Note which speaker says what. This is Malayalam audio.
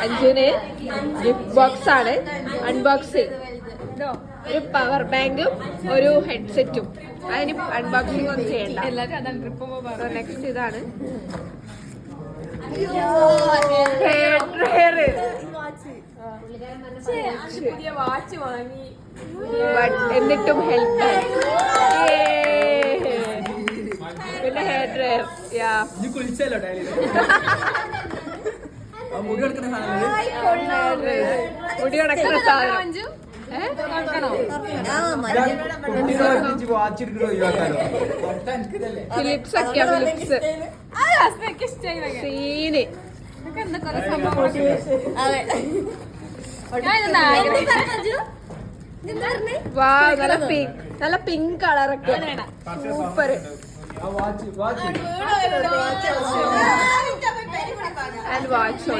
Speaker 1: അഞ്ജുന് ഗിഫ്റ്റ് ബോക്സ് ആണ് അൺബോക്സിങ്. ഒരു പവർ ബാങ്കും ഒരു ഹെഡ്സെറ്റും. അതിന് അൺബോക്സിംഗ് ഒന്നും ചെയ്യണ്ട. നെക്സ്റ്റ് ഇതാണ്
Speaker 2: വാച്ച് വാങ്ങി.
Speaker 1: എന്നിട്ടും ഹെൽപ്പ് പിന്നെ ഹെയർ ഡ്രയർ. മുടി കിടക്കുന്ന സാധനം. ഫിലിപ്സ് ഒക്കെയാ. ഫിലിപ്സ് സീന്. വാ നല്ല പിങ്ക് കളറൊക്കെ സൂപ്പർ. And watch